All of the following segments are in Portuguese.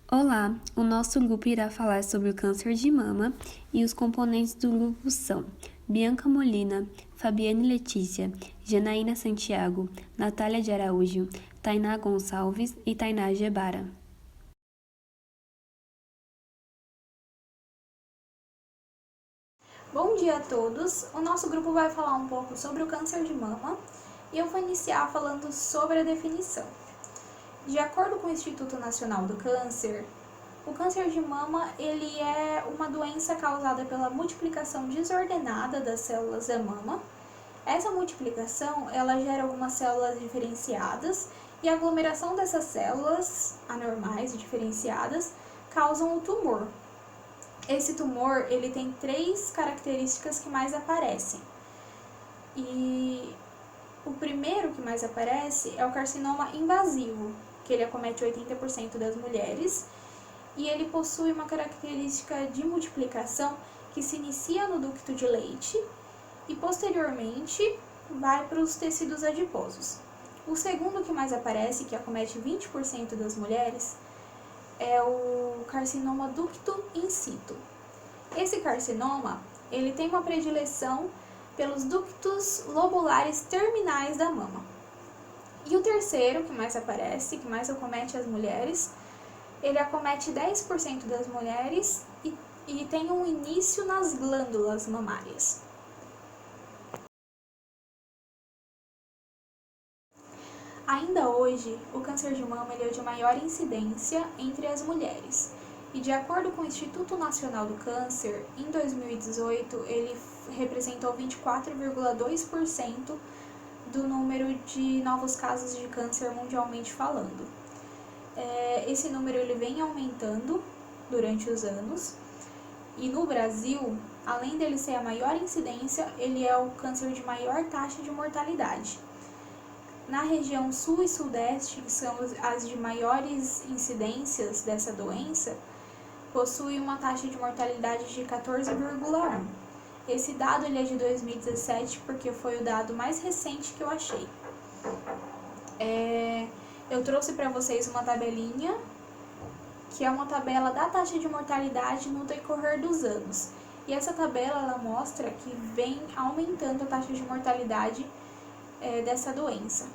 Olá, o nosso grupo irá falar sobre o câncer de mama e os componentes do grupo são Bianca Molina, Fabiane Letícia, Janaína Santiago, Natália de Araújo, Tainá Gonçalves e Tainá Gebara. Bom dia a todos! O nosso grupo vai falar um pouco sobre o câncer de mama e eu vou iniciar falando sobre a definição. De acordo com o Instituto Nacional do Câncer, o câncer de mama ele é uma doença causada pela multiplicação desordenada das células da mama. Essa multiplicação ela gera algumas células diferenciadas e a aglomeração dessas células anormais e diferenciadas causam o tumor. Esse tumor ele tem 3 características que mais aparecem. E o primeiro que mais aparece é o carcinoma invasivo, que ele acomete 80% das mulheres, e ele possui uma característica de multiplicação que se inicia no ducto de Leydig e posteriormente vai para os tecidos adiposos. O segundo que mais aparece, que acomete 20% das mulheres, é o carcinoma ducto in situ. Esse carcinoma, ele tem uma predileção pelos ductos lobulares terminais da mama. E o terceiro, que mais aparece, que mais acomete as mulheres, ele acomete 10% das mulheres e tem um início nas glândulas mamárias. Ainda hoje, o câncer de mama ele é de maior incidência entre as mulheres. E de acordo com o Instituto Nacional do Câncer, em 2018 ele representou 24,2% do número de novos casos de câncer mundialmente falando. Esse número ele vem aumentando durante os anos. E no Brasil, além dele ser a maior incidência, ele é o câncer de maior taxa de mortalidade. Na região sul e sudeste, que são as de maiores incidências dessa doença, possui uma taxa de mortalidade de 14,1. Esse dado ele é de 2017 porque foi o dado mais recente que eu achei. Eu trouxe para vocês uma tabelinha, que é uma tabela da taxa de mortalidade no decorrer dos anos. E essa tabela ela mostra que vem aumentando a taxa de mortalidade dessa doença.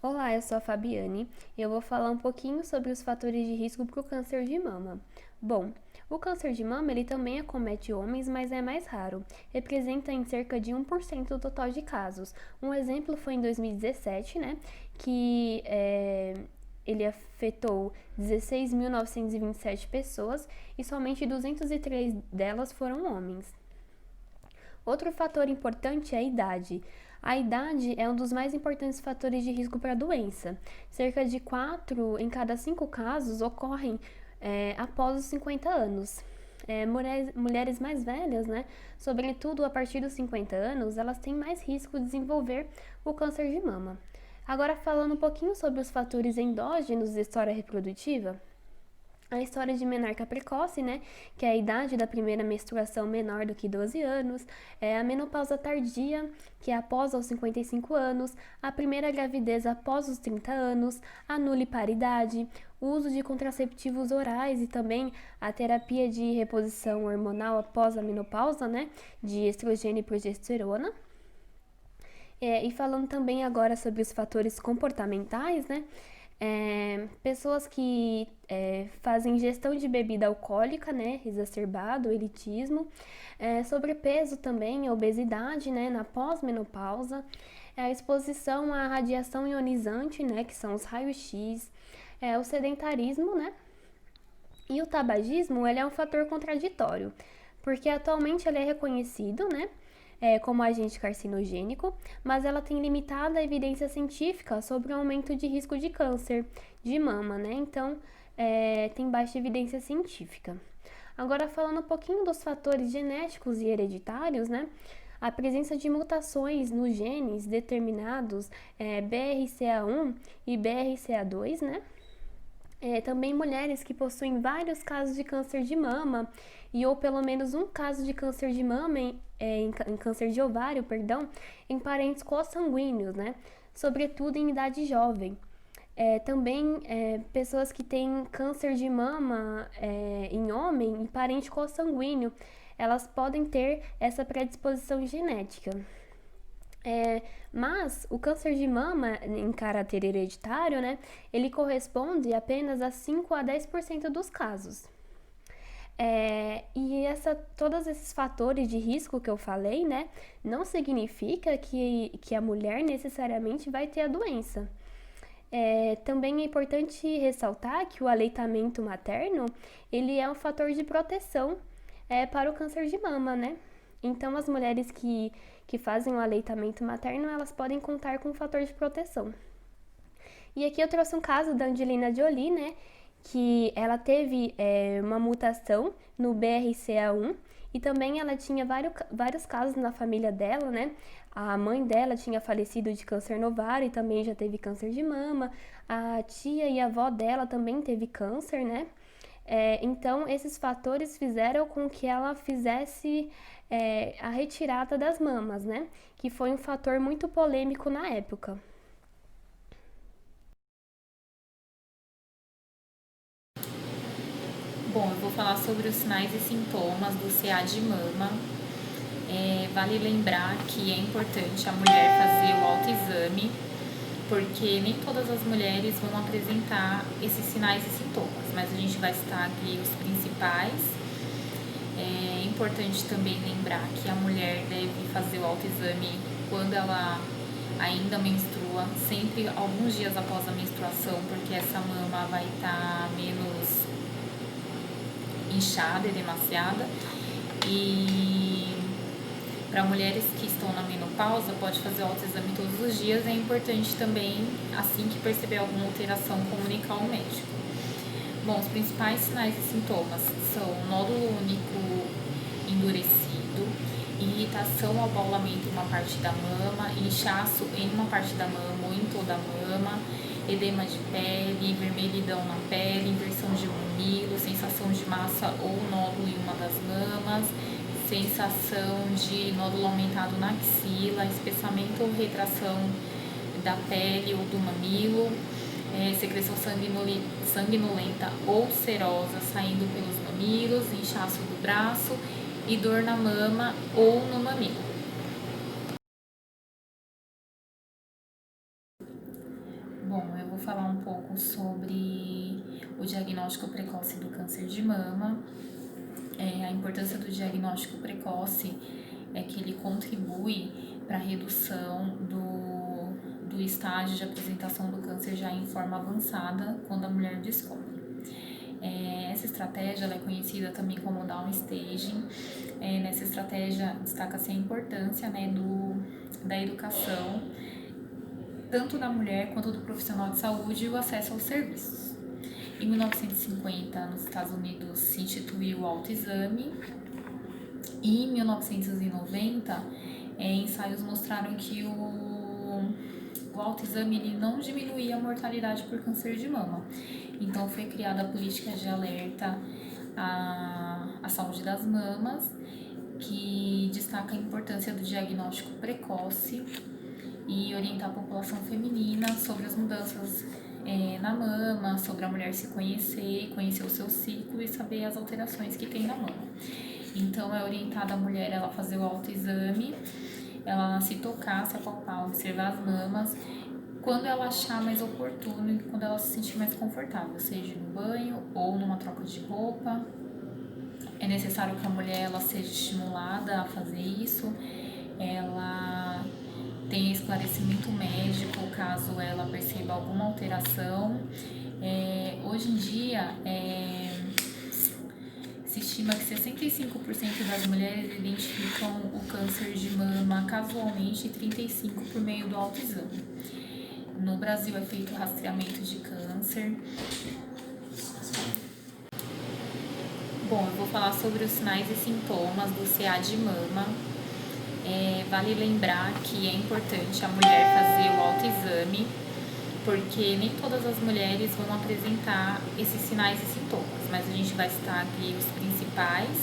Olá, eu sou a Fabiane e eu vou falar um pouquinho sobre os fatores de risco para o câncer de mama. Bom, o câncer de mama ele também acomete homens, mas é mais raro. Representa em cerca de 1% do total de casos. Um exemplo foi em 2017, né, que ele afetou 16.927 pessoas e somente 203 delas foram homens. Outro fator importante é a idade. A idade é um dos mais importantes fatores de risco para a doença. Cerca de 4 em cada 5 casos ocorrem após os 50 anos. Mulheres mais velhas, né, sobretudo a partir dos 50 anos, elas têm mais risco de desenvolver o câncer de mama. Agora, falando um pouquinho sobre os fatores endógenos da história reprodutiva, a história de menarca precoce, né, que é a idade da primeira menstruação menor do que 12 anos, a menopausa tardia, que é após os 55 anos, a primeira gravidez após os 30 anos, a nuliparidade, o uso de contraceptivos orais e também a terapia de reposição hormonal após a menopausa, né, de estrogênio e progesterona. E falando também agora sobre os fatores comportamentais, né, pessoas que fazem ingestão de bebida alcoólica, né, exacerbado, elitismo, sobrepeso também, obesidade, né, na pós-menopausa, a exposição à radiação ionizante, né, que são os raios-x, o sedentarismo, né, e o tabagismo, ele é um fator contraditório, porque atualmente ele é reconhecido, né, como agente carcinogênico, mas ela tem limitada evidência científica sobre o aumento de risco de câncer de mama, né? Então, tem baixa evidência científica. Agora, falando um pouquinho dos fatores genéticos e hereditários, né? A presença de mutações nos genes determinados BRCA1 e BRCA2, né? Também mulheres que possuem vários casos de câncer de mama ou pelo menos um caso de câncer de mama em câncer de ovário, em parentes consanguíneos, né? sobretudo em idade jovem. Também pessoas que têm câncer de mama em homem e parente consanguíneo, elas podem ter essa predisposição genética. Mas o câncer de mama em caráter hereditário, né, ele corresponde apenas a 5 a 10% dos casos. E todos esses fatores de risco que eu falei, né, não significa que a mulher necessariamente vai ter a doença. Também é importante ressaltar que o aleitamento materno, ele é um fator de proteção para o câncer de mama, né? Então, as mulheres que fazem o aleitamento materno, elas podem contar com um fator de proteção. E aqui eu trouxe um caso da Angelina Jolie, né? Que ela teve uma mutação no BRCA1 e também ela tinha vários casos na família dela, né? A mãe dela tinha falecido de câncer no ovário e também já teve câncer de mama. A tia e a avó dela também teve câncer, né? Então, esses fatores fizeram com que ela fizesse a retirada das mamas, né? Que foi um fator muito polêmico na época. Bom, eu vou falar sobre os sinais e sintomas do CA de mama. Vale lembrar que é importante a mulher fazer o autoexame, porque nem todas as mulheres vão apresentar esses sinais e sintomas, mas a gente vai citar aqui os principais. É importante também lembrar que a mulher deve fazer o autoexame quando ela ainda menstrua, sempre alguns dias após a menstruação, porque essa mama vai estar menos inchada, edemaciada. E para mulheres que estão na menopausa, pode fazer o autoexame todos os dias. É importante também, assim que perceber alguma alteração, comunicar ao médico. Bom, os principais sinais e sintomas são nódulo único endurecido, irritação ao abaulamento em uma parte da mama, inchaço em uma parte da mama ou em toda a mama, edema de pele, vermelhidão na pele, inversão de mamilo, sensação de massa ou nódulo em uma das mamas, sensação de nódulo aumentado na axila, espessamento ou retração da pele ou do mamilo, secreção sanguinolenta ou serosa saindo pelos mamilos, inchaço do braço e dor na mama ou no mamilo. Bom, eu vou falar um pouco sobre o diagnóstico precoce do câncer de mama. A importância do diagnóstico precoce é que ele contribui para a redução do estágio de apresentação do câncer já em forma avançada quando a mulher descobre. Essa estratégia ela é conhecida também como downstaging. Nessa estratégia destaca-se a importância, né, da educação, tanto da mulher quanto do profissional de saúde, e o acesso aos serviços. Em 1950, nos Estados Unidos, se instituiu o autoexame, e em 1990, ensaios mostraram que o autoexame ele não diminuía a mortalidade por câncer de mama. Então, foi criada a política de alerta à saúde das mamas, que destaca a importância do diagnóstico precoce e orientar a população feminina sobre as mudanças na mama, sobre a mulher se conhecer o seu ciclo e saber as alterações que tem na mama. Então, é orientada a mulher ela fazer o autoexame, ela se tocar, se apalpar, observar as mamas, quando ela achar mais oportuno e quando ela se sentir mais confortável, seja no banho ou numa troca de roupa. É necessário que a mulher ela seja estimulada a fazer isso, ela tenha esclarecimento médico caso ela perceba alguma alteração. Hoje em dia, se estima que 65% das mulheres identificam o câncer de mama casualmente e 35% por meio do autoexame. No Brasil é feito rastreamento de câncer. Bom, eu vou falar sobre os sinais e sintomas do CA de mama. Vale lembrar que é importante a mulher fazer o autoexame, porque nem todas as mulheres vão apresentar esses sinais e sintomas, mas a gente vai citar aqui os principais.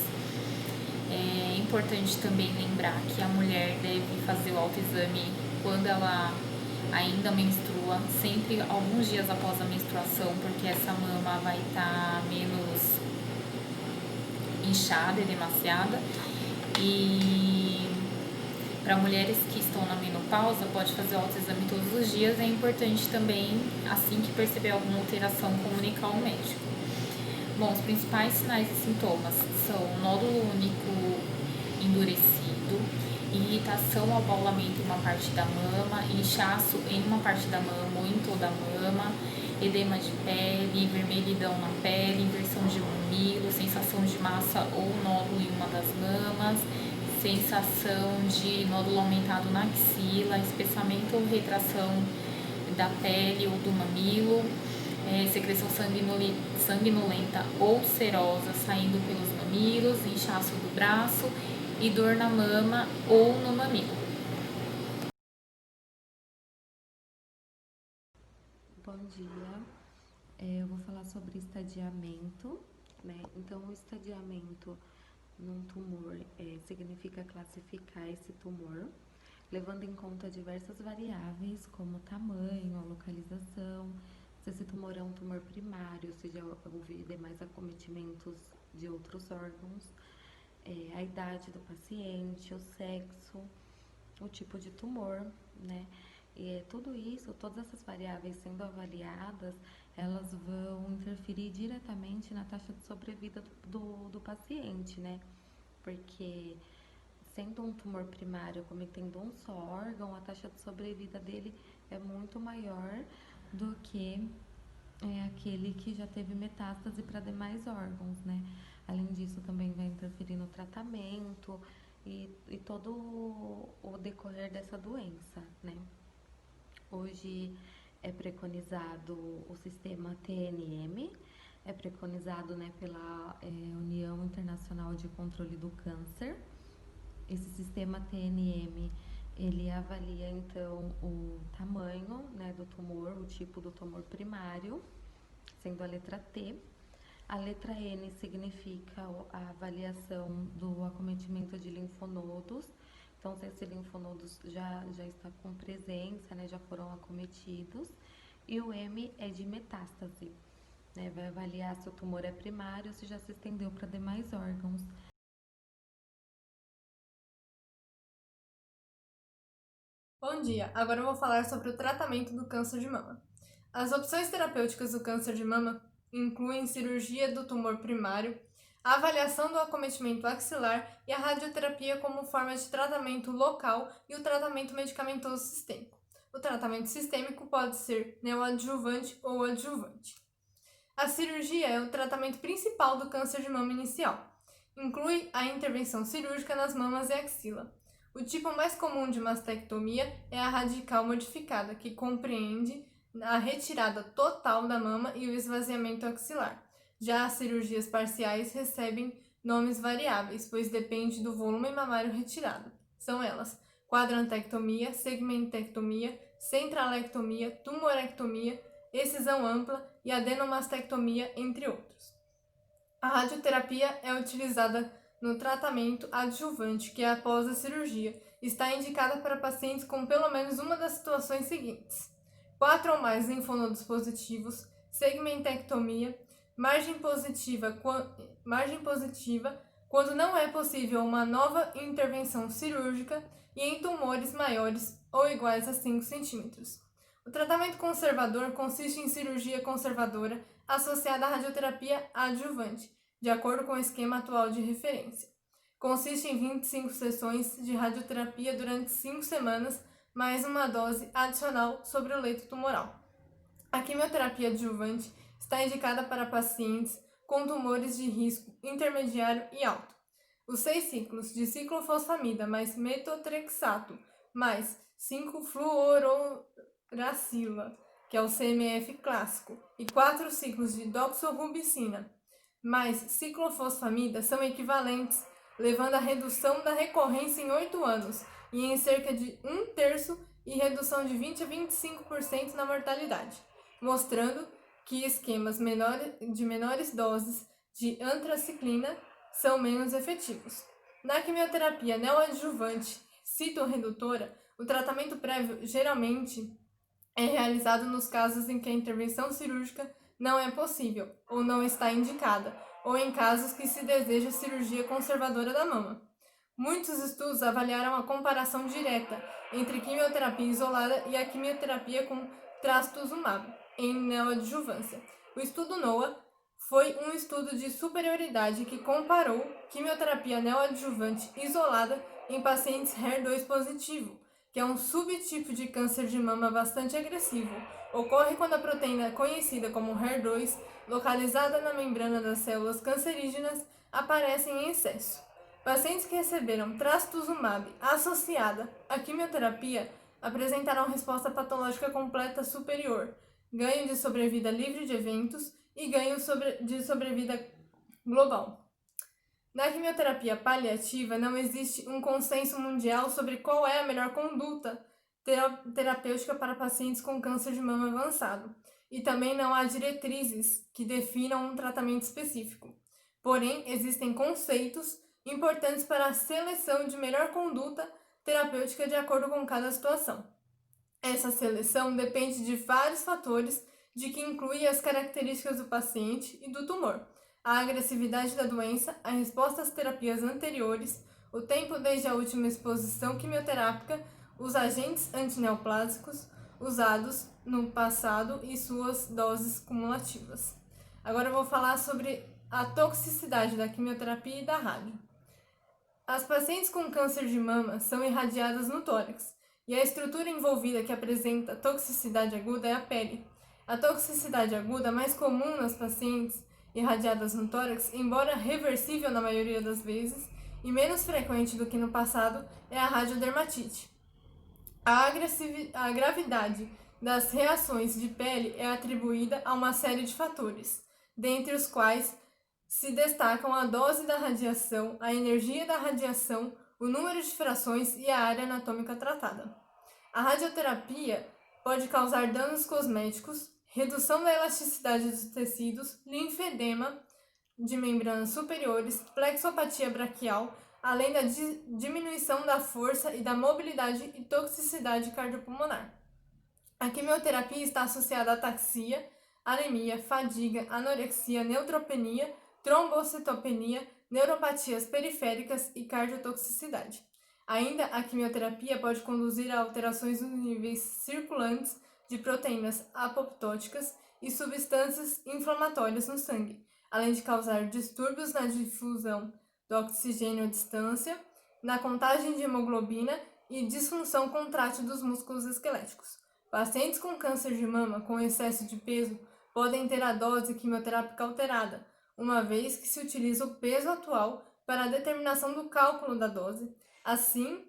É importante também lembrar que a mulher deve fazer o autoexame quando ela ainda menstrua, sempre alguns dias após a menstruação, porque essa mama vai estar menos inchada e demasiada. E para mulheres que estão na menopausa, pode fazer autoexame todos os dias. É importante também, assim que perceber alguma alteração, comunicar ao médico. Bom, os principais sinais e sintomas são nódulo único endurecido, irritação ao abaulamento em uma parte da mama, inchaço em uma parte da mama ou em toda a mama, edema de pele, vermelhidão na pele, inversão de mamilo, sensação de massa ou nódulo em uma das mamas, sensação de nódulo aumentado na axila, espessamento ou retração da pele ou do mamilo, secreção sanguinolenta ou serosa saindo pelos mamilos, inchaço do braço e dor na mama ou no mamilo. Bom dia, eu vou falar sobre estadiamento, né? Então, o estadiamento num tumor significa classificar esse tumor, levando em conta diversas variáveis, como tamanho, localização, se esse tumor é um tumor primário, se já houve demais acometimentos de outros órgãos, a idade do paciente, o sexo, o tipo de tumor, né? E tudo isso, todas essas variáveis sendo avaliadas, elas vão interferir diretamente na taxa de sobrevida do paciente, né? Porque sendo um tumor primário cometendo um só órgão, a taxa de sobrevida dele é muito maior do que aquele que já teve metástase para demais órgãos, né? Além disso, também vai interferir no tratamento e todo o decorrer dessa doença, né? Hoje é preconizado o sistema TNM, é preconizado, né, pela União Internacional de Controle do Câncer. Esse sistema TNM, ele avalia então o tamanho, né, do tumor, o tipo do tumor primário, sendo a letra T. A letra N significa a avaliação do acometimento de linfonodos. Então, se esses linfonodos já está com presença, né, já foram acometidos. E o M é de metástase, né, vai avaliar se o tumor é primário ou se já se estendeu para demais órgãos. Bom dia, agora eu vou falar sobre o tratamento do câncer de mama. As opções terapêuticas do câncer de mama incluem cirurgia do tumor primário, a avaliação do acometimento axilar e a radioterapia como forma de tratamento local e o tratamento medicamentoso sistêmico. O tratamento sistêmico pode ser neoadjuvante ou adjuvante. A cirurgia é o tratamento principal do câncer de mama inicial. Inclui a intervenção cirúrgica nas mamas e axila. O tipo mais comum de mastectomia é a radical modificada, que compreende a retirada total da mama e o esvaziamento axilar. Já as cirurgias parciais recebem nomes variáveis, pois depende do volume mamário retirado. São elas: quadrantectomia, segmentectomia, centralectomia, tumorectomia, excisão ampla e adenomastectomia, entre outros. A radioterapia é utilizada no tratamento adjuvante, que é após a cirurgia. Está indicada para pacientes com pelo menos uma das situações seguintes: 4 ou mais linfonodos positivos, segmentectomia, margem positiva quando não é possível uma nova intervenção cirúrgica e em tumores maiores ou iguais a 5 centímetros. O tratamento conservador consiste em cirurgia conservadora associada à radioterapia adjuvante, de acordo com o esquema atual de referência. Consiste em 25 sessões de radioterapia durante 5 semanas, mais uma dose adicional sobre o leito tumoral. A quimioterapia adjuvante está indicada para pacientes com tumores de risco intermediário e alto. Os 6 ciclos de ciclofosfamida mais metotrexato mais 5-fluororacila, que é o CMF clássico, e 4 ciclos de doxorubicina mais ciclofosfamida são equivalentes, levando à redução da recorrência em 8 anos e em cerca de 1/3 e redução de 20 a 25% na mortalidade, mostrando que esquemas de menores doses de antraciclina são menos efetivos. Na quimioterapia neoadjuvante citorredutora, o tratamento prévio geralmente É realizado nos casos em que a intervenção cirúrgica não é possível ou não está indicada, ou em casos que se deseja cirurgia conservadora da mama. Muitos estudos avaliaram a comparação direta entre quimioterapia isolada e a quimioterapia com trastuzumab em neoadjuvância. O estudo NOAA foi um estudo de superioridade que comparou quimioterapia neoadjuvante isolada em pacientes HER2 positivo, que é um subtipo de câncer de mama bastante agressivo. Ocorre quando a proteína conhecida como HER2, localizada na membrana das células cancerígenas, aparece em excesso. Pacientes que receberam trastuzumab associada à quimioterapia apresentaram resposta patológica completa superior, ganho de sobrevida livre de eventos e ganho de sobrevida global. Na quimioterapia paliativa, não existe um consenso mundial sobre qual é a melhor conduta terapêutica para pacientes com câncer de mama avançado, e também não há diretrizes que definam um tratamento específico. Porém, existem conceitos importantes para a seleção de melhor conduta terapêutica de acordo com cada situação. Essa seleção depende de vários fatores, de que inclui as características do paciente e do tumor, a agressividade da doença, a resposta às terapias anteriores, o tempo desde a última exposição quimioterápica, os agentes antineoplásicos usados no passado e suas doses cumulativas. Agora eu vou falar sobre a toxicidade da quimioterapia e da rádio. As pacientes com câncer de mama são irradiadas no tórax, e a estrutura envolvida que apresenta toxicidade aguda é a pele. A toxicidade aguda mais comum nas pacientes irradiadas no tórax, embora reversível na maioria das vezes e menos frequente do que no passado, é a radiodermatite. A gravidade das reações de pele é atribuída a uma série de fatores, dentre os quais se destacam a dose da radiação, a energia da radiação, o número de frações e a área anatômica tratada. A radioterapia pode causar danos cosméticos, redução da elasticidade dos tecidos, linfedema de membranas superiores, plexopatia braquial, além da diminuição da força e da mobilidade e toxicidade cardiopulmonar. A quimioterapia está associada a ataxia, anemia, fadiga, anorexia, neutropenia, trombocitopenia, neuropatias periféricas e cardiotoxicidade. Ainda, a quimioterapia pode conduzir a alterações nos níveis circulantes de proteínas apoptóticas e substâncias inflamatórias no sangue, além de causar distúrbios na difusão do oxigênio à distância, na contagem de hemoglobina e disfunção contrátil dos músculos esqueléticos. Pacientes com câncer de mama com excesso de peso podem ter a dose quimioterápica alterada, uma vez que se utiliza o peso atual para a determinação do cálculo da dose, assim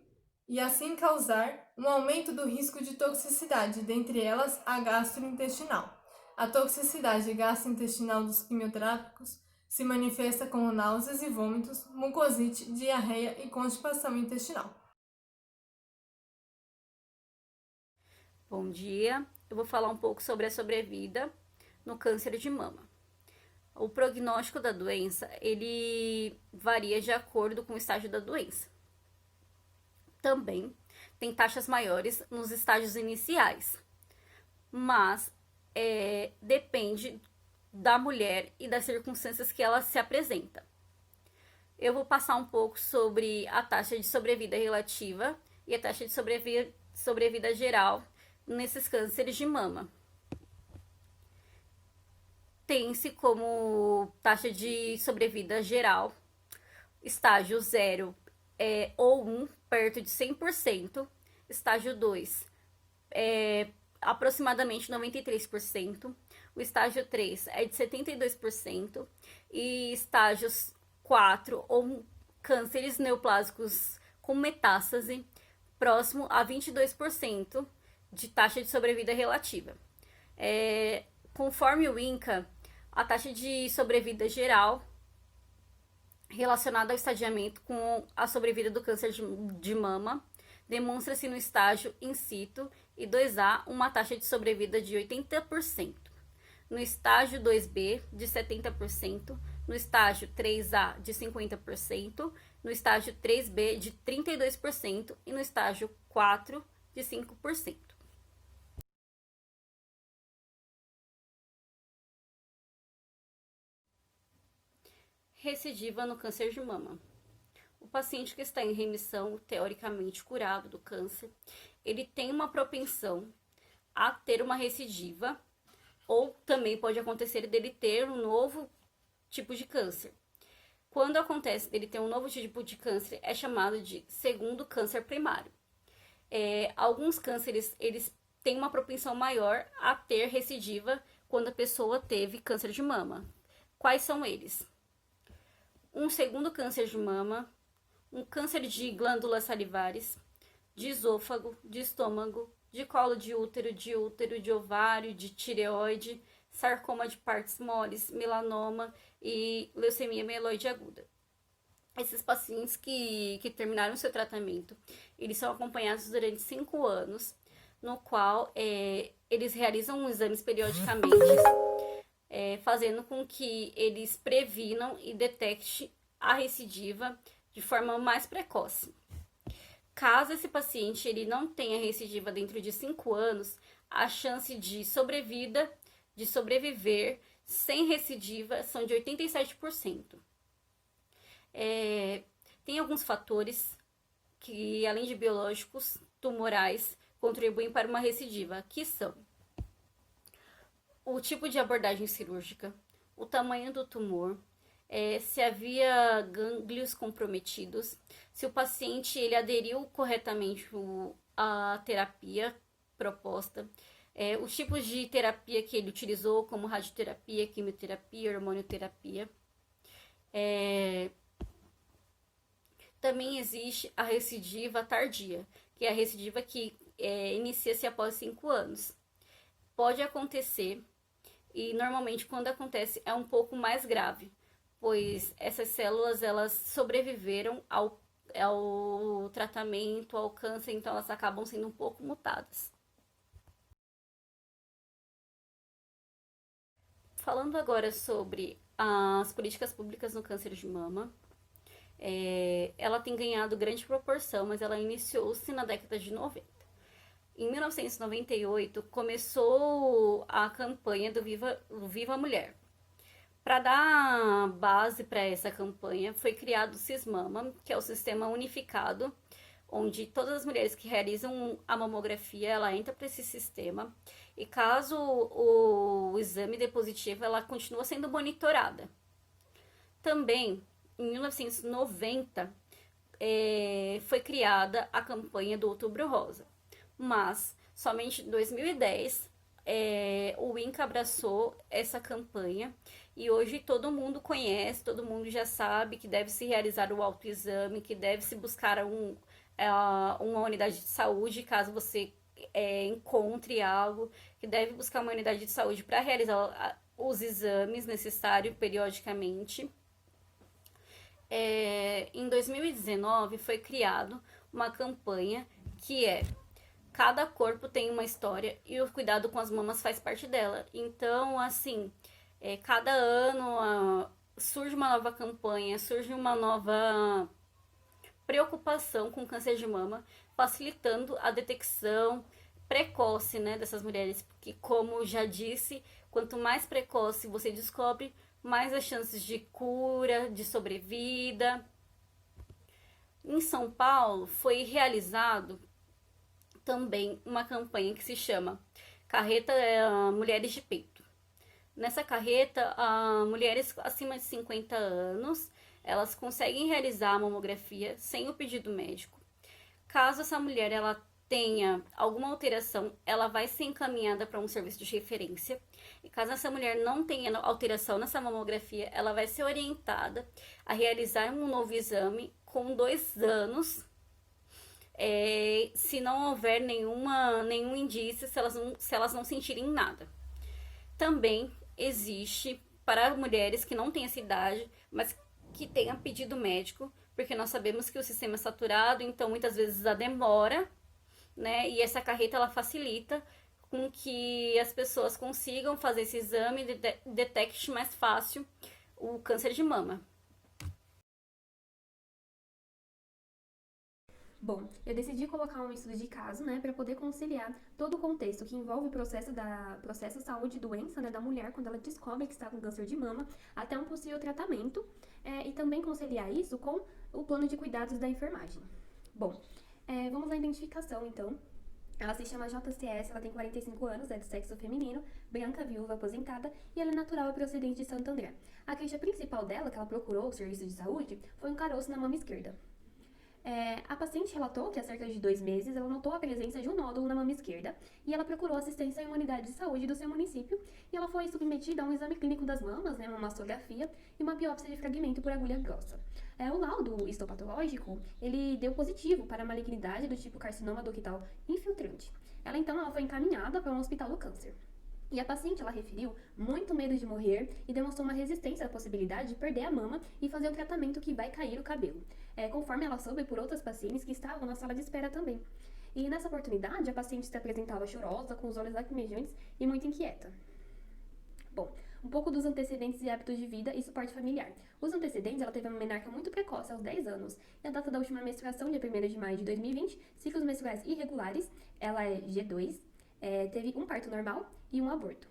causar um aumento do risco de toxicidade, dentre elas a gastrointestinal. A toxicidade gastrointestinal dos quimioterápicos se manifesta com náuseas e vômitos, mucosite, diarreia e constipação intestinal. Bom dia, eu vou falar um pouco sobre a sobrevida no câncer de mama. O prognóstico da doença, ele varia de acordo com o estágio da doença. Também tem taxas maiores nos estágios iniciais, mas depende da mulher e das circunstâncias que ela se apresenta. Eu vou passar um pouco sobre a taxa de sobrevida relativa e a taxa de sobrevida geral nesses cânceres de mama. Tem-se como taxa de sobrevida geral, estágio 0 ou 1, perto de 100%, estágio 2 aproximadamente 93%, o estágio 3 é de 72%, e estágios 4 ou cânceres neoplásicos com metástase, próximo a 22% de taxa de sobrevida relativa. Conforme o INCA, a taxa de sobrevida geral relacionada ao estadiamento com a sobrevida do câncer de mama demonstra-se no estágio in situ e 2A uma taxa de sobrevida de 80%, no estágio 2B de 70%, no estágio 3A de 50%, no estágio 3B de 32% e no estágio 4 de 5%. Recidiva no câncer de mama. O paciente que está em remissão, teoricamente curado do câncer, ele tem uma propensão a ter uma recidiva, ou também pode acontecer dele ter um novo tipo de câncer. Quando acontece dele ter um novo tipo de câncer, é chamado de segundo câncer primário. Alguns cânceres, eles têm uma propensão maior a ter recidiva quando a pessoa teve câncer de mama. Quais são eles? Um segundo câncer de mama, um câncer de glândulas salivares, de esôfago, de estômago, de colo de útero, de ovário, de tireoide, sarcoma de partes moles, melanoma e leucemia mieloide aguda. Esses pacientes que terminaram seu tratamento, eles são acompanhados durante 5 anos, no qual eles realizam exames periodicamente, fazendo com que eles previnam e detectem a recidiva de forma mais precoce. Caso esse paciente ele não tenha recidiva dentro de 5 anos, a chance de sobrevida, de sobreviver sem recidiva são de 87%. Tem alguns fatores que, além de biológicos, tumorais, contribuem para uma recidiva, que são o tipo de abordagem cirúrgica, o tamanho do tumor, se havia gânglios comprometidos, se o paciente ele aderiu corretamente à terapia proposta, os tipos de terapia que ele utilizou, como radioterapia, quimioterapia, hormonioterapia. Também existe a recidiva tardia, que é a recidiva que inicia-se após 5 anos. Pode acontecer, e normalmente quando acontece é um pouco mais grave, pois essas células elas sobreviveram ao tratamento, ao câncer, então elas acabam sendo um pouco mutadas. Falando agora sobre as políticas públicas no câncer de mama, ela tem ganhado grande proporção, mas ela iniciou-se na década de 90. Em 1998, começou a campanha do Viva Mulher. Para dar base para essa campanha, foi criado o CISMAMA, que é o Sistema Unificado, onde todas as mulheres que realizam a mamografia, ela entra para esse sistema, e caso o exame dê positivo, ela continua sendo monitorada. Também, em 1990, foi criada a campanha do Outubro Rosa, mas somente em 2010 o INCA abraçou essa campanha e hoje todo mundo conhece, todo mundo já sabe que deve se realizar o autoexame, que deve se buscar uma unidade de saúde caso você encontre algo, que deve buscar uma unidade de saúde para realizar os exames necessários periodicamente. Em 2019 foi criado uma campanha que cada corpo tem uma história e o cuidado com as mamas faz parte dela. Então, assim, cada ano surge uma nova campanha, surge uma nova preocupação com o câncer de mama, facilitando a detecção precoce, né, dessas mulheres, porque, como já disse, quanto mais precoce você descobre, mais as chances de cura, de sobrevida. Em São Paulo foi realizado também uma campanha que se chama Carreta Mulheres de Peito. Nessa carreta, mulheres acima de 50 anos, elas conseguem realizar a mamografia sem o pedido médico. Caso essa mulher ela tenha alguma alteração, ela vai ser encaminhada para um serviço de referência. E caso essa mulher não tenha alteração nessa mamografia, ela vai ser orientada a realizar um novo exame com 2 anos, se não houver nenhum indício, se elas não sentirem nada. Também existe para mulheres que não têm essa idade, mas que tenham pedido médico, porque nós sabemos que o sistema é saturado, então muitas vezes a demora, né? E essa carreta ela facilita com que as pessoas consigam fazer esse exame e detecte mais fácil o câncer de mama. Bom, eu decidi colocar um estudo de caso, né, para poder conciliar todo o contexto que envolve o processo saúde e doença, né, da mulher quando ela descobre que está com câncer de mama, até um possível tratamento, e também conciliar isso com o plano de cuidados da enfermagem. Bom, vamos à identificação, então. Ela se chama JCS, ela tem 45 anos, é do sexo feminino, branca, viúva, aposentada, e ela é natural e procedente de Santo André. A queixa principal dela, que ela procurou o serviço de saúde, foi um caroço na mama esquerda. A paciente relatou que há cerca de 2 meses ela notou a presença de um nódulo na mama esquerda e ela procurou assistência em uma unidade de saúde do seu município e ela foi submetida a um exame clínico das mamas, né, uma mastografia e uma biópsia de fragmento por agulha grossa. O laudo histopatológico, ele deu positivo para a malignidade do tipo carcinoma ductal infiltrante. Ela foi encaminhada para um hospital do câncer. E a paciente, ela referiu muito medo de morrer e demonstrou uma resistência à possibilidade de perder a mama e fazer o tratamento que vai cair o cabelo, conforme ela soube por outras pacientes que estavam na sala de espera também. E nessa oportunidade, a paciente se apresentava chorosa, com os olhos lacrimejantes e muito inquieta. Bom, um pouco dos antecedentes e hábitos de vida e suporte familiar. Os antecedentes, ela teve uma menarca muito precoce, aos 10 anos, e a data da última menstruação, dia 1º de maio de 2020, ciclos menstruais irregulares, ela é G2, teve um parto normal e um aborto.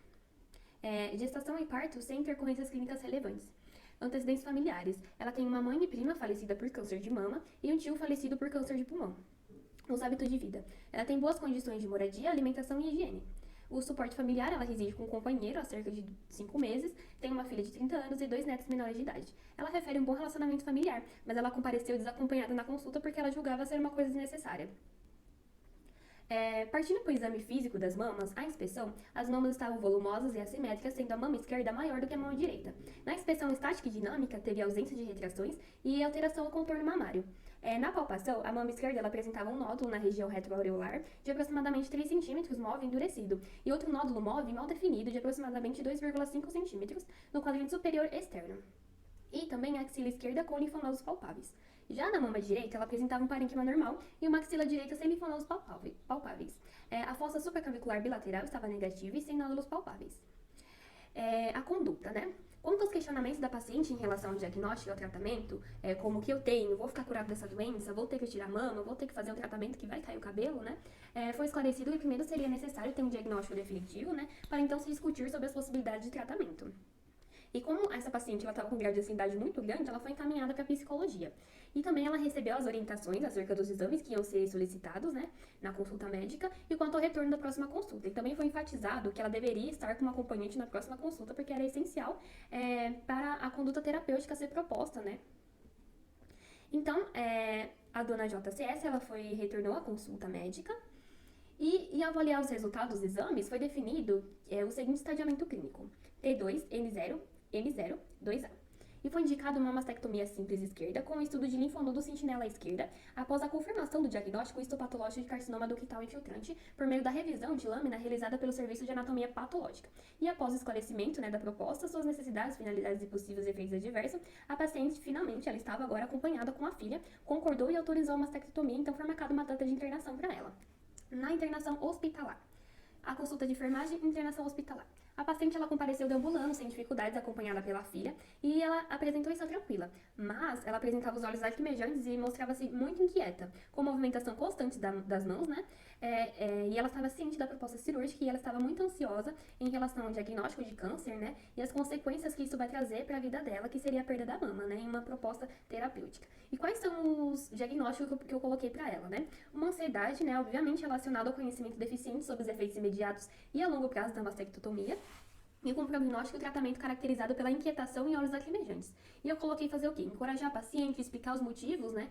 Gestação e parto sem intercorrências clínicas relevantes. Antecedentes familiares. Ela tem uma mãe e prima falecida por câncer de mama e um tio falecido por câncer de pulmão. Os hábitos de vida. Ela tem boas condições de moradia, alimentação e higiene. O suporte familiar, ela reside com um companheiro há cerca de 5 meses, tem uma filha de 30 anos e 2 netos menores de idade. Ela refere um bom relacionamento familiar, mas ela compareceu desacompanhada na consulta porque ela julgava ser uma coisa desnecessária. Partindo para o exame físico das mamas, a inspeção, as mamas estavam volumosas e assimétricas, sendo a mama esquerda maior do que a mama direita. Na inspeção estática e dinâmica, teve ausência de retrações e alteração no contorno mamário. Na palpação, a mama esquerda ela apresentava um nódulo na região retroareolar de aproximadamente 3 cm, móvel endurecido, e outro nódulo móvel mal definido de aproximadamente 2,5 cm no quadrante superior externo. E também a axila esquerda com linfonodos palpáveis. Já na mama direita, ela apresentava um parênquima normal e uma axila direita sem linfonodos palpáveis. A fossa supraclavicular bilateral estava negativa e sem nódulos palpáveis. A conduta, né? Quanto aos questionamentos da paciente em relação ao diagnóstico e ao tratamento, como que eu tenho, vou ficar curado dessa doença, vou ter que tirar a mama, vou ter que fazer um tratamento que vai cair o cabelo, né? Foi esclarecido que primeiro seria necessário ter um diagnóstico definitivo, né? Para então se discutir sobre as possibilidades de tratamento. E como essa paciente estava com grau de ansiedade muito grande, ela foi encaminhada para a psicologia. E também ela recebeu as orientações acerca dos exames que iam ser solicitados, né, na consulta médica e quanto ao retorno da próxima consulta. E também foi enfatizado que ela deveria estar com uma acompanhante na próxima consulta, porque era essencial para a conduta terapêutica ser proposta, né. Então, a dona JCS, ela retornou à consulta médica e ao avaliar os resultados dos exames, foi definido o seguinte estadiamento clínico: T2, N0, M0, 2A. E foi indicada uma mastectomia simples esquerda com um estudo de linfonodo sentinela esquerda após a confirmação do diagnóstico histopatológico de carcinoma ductal infiltrante por meio da revisão de lâmina realizada pelo Serviço de Anatomia Patológica. E após o esclarecimento, né, da proposta, suas necessidades, finalidades e possíveis efeitos adversos, a paciente finalmente ela estava agora acompanhada com a filha, concordou e autorizou a mastectomia, então foi marcada uma data de internação para ela. Na internação hospitalar. A consulta de enfermagem e internação hospitalar. A paciente ela compareceu deambulando sem dificuldades, acompanhada pela filha, e ela apresentou isso tranquila, mas ela apresentava os olhos lacrimejantes e mostrava-se muito inquieta, com movimentação constante das mãos, né? E ela estava ciente da proposta cirúrgica e ela estava muito ansiosa em relação ao diagnóstico de câncer, né? E as consequências que isso vai trazer para a vida dela, que seria a perda da mama, né? Em uma proposta terapêutica. E quais são os diagnósticos que eu coloquei para ela, né? Uma ansiedade, né? Obviamente relacionada ao conhecimento deficiente sobre os efeitos imediatos e a longo prazo da mastectomia. E com um prognóstico e tratamento caracterizado pela inquietação e olhos lacrimejantes. E eu coloquei fazer o quê? Encorajar a paciente, explicar os motivos, né?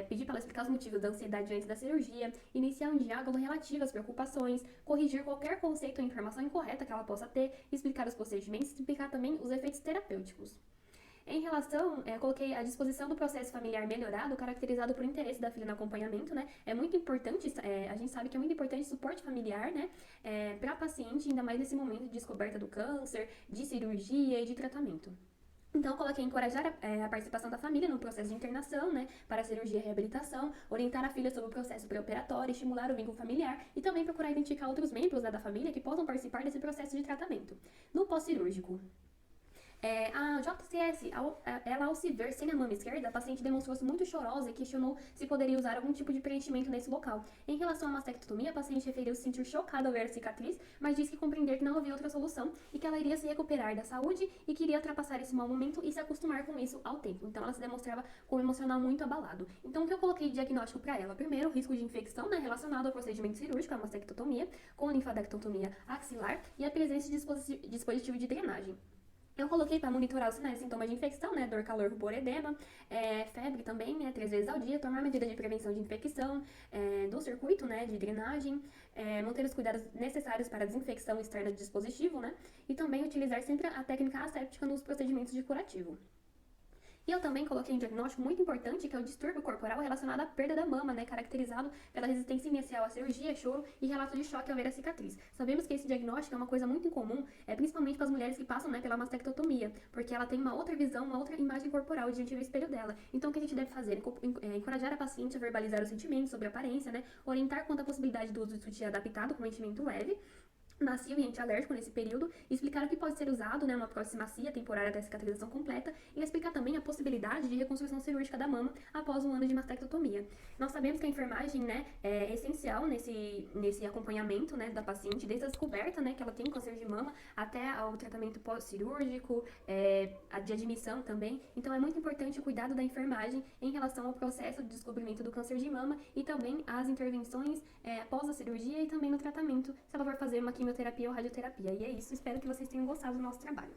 Pedir para ela explicar os motivos da ansiedade antes da cirurgia, iniciar um diálogo relativo às preocupações, corrigir qualquer conceito ou informação incorreta que ela possa ter, explicar os procedimentos, explicar também os efeitos terapêuticos. Em relação, coloquei a disposição do processo familiar melhorado, caracterizado por interesse da filha no acompanhamento, né? É muito importante, a gente sabe que é muito importante o suporte familiar, né? Para a paciente, ainda mais nesse momento de descoberta do câncer, de cirurgia e de tratamento. Então, coloquei encorajar a participação da família no processo de internação, né, para a cirurgia e reabilitação, orientar a filha sobre o processo pré-operatório, estimular o vínculo familiar e também procurar identificar outros membros da família que possam participar desse processo de tratamento. No pós-cirúrgico, A JCS, ela ao se ver sem a mama esquerda, a paciente demonstrou-se muito chorosa e questionou se poderia usar algum tipo de preenchimento nesse local. Em relação à mastectomia, a paciente referiu se sentir chocada ao ver a cicatriz, mas disse que compreender que não havia outra solução e que ela iria se recuperar da saúde e queria ultrapassar esse mau momento e se acostumar com isso ao tempo. Então ela se demonstrava com o emocional muito abalado. Então o que eu coloquei de diagnóstico para ela? Primeiro, risco de infecção, né, relacionado ao procedimento cirúrgico, a mastectomia, com linfadectomia axilar e a presença de dispositivo de drenagem. Eu coloquei para monitorar os sinais e sintomas de infecção, né, dor, calor, rubor, edema, febre também, né, 3 vezes ao dia, tomar medidas de prevenção de infecção, do circuito, né, de drenagem, manter os cuidados necessários para a desinfecção externa do dispositivo, né, e também utilizar sempre a técnica asséptica nos procedimentos de curativo. E eu também coloquei um diagnóstico muito importante, que é o distúrbio corporal relacionado à perda da mama, né, caracterizado pela resistência inicial à cirurgia, choro e relato de choque ao ver a cicatriz. Sabemos que esse diagnóstico é uma coisa muito incomum, principalmente para as mulheres que passam, né, pela mastectomia, porque ela tem uma outra visão, uma outra imagem corporal diante do espelho dela. Então, o que a gente deve fazer? Encorajar a paciente a verbalizar os sentimentos sobre a aparência, né, orientar quanto à possibilidade do uso de sutiã adaptado com enchimento leve, macio e antialérgico nesse período, explicar o que pode ser usado, né, uma prótese macia temporária até a cicatrização completa, e explicar também a possibilidade de reconstrução cirúrgica da mama após um ano de mastectomia. Nós sabemos que a enfermagem, né, é essencial nesse acompanhamento, né, da paciente, desde a descoberta, né, que ela tem câncer de mama, até ao tratamento pós-cirúrgico, a de admissão também. Então é muito importante o cuidado da enfermagem em relação ao processo de descobrimento do câncer de mama e também as intervenções após a cirurgia e também no tratamento, se ela for fazer uma quimioterapia ou radioterapia. E é isso, espero que vocês tenham gostado do nosso trabalho.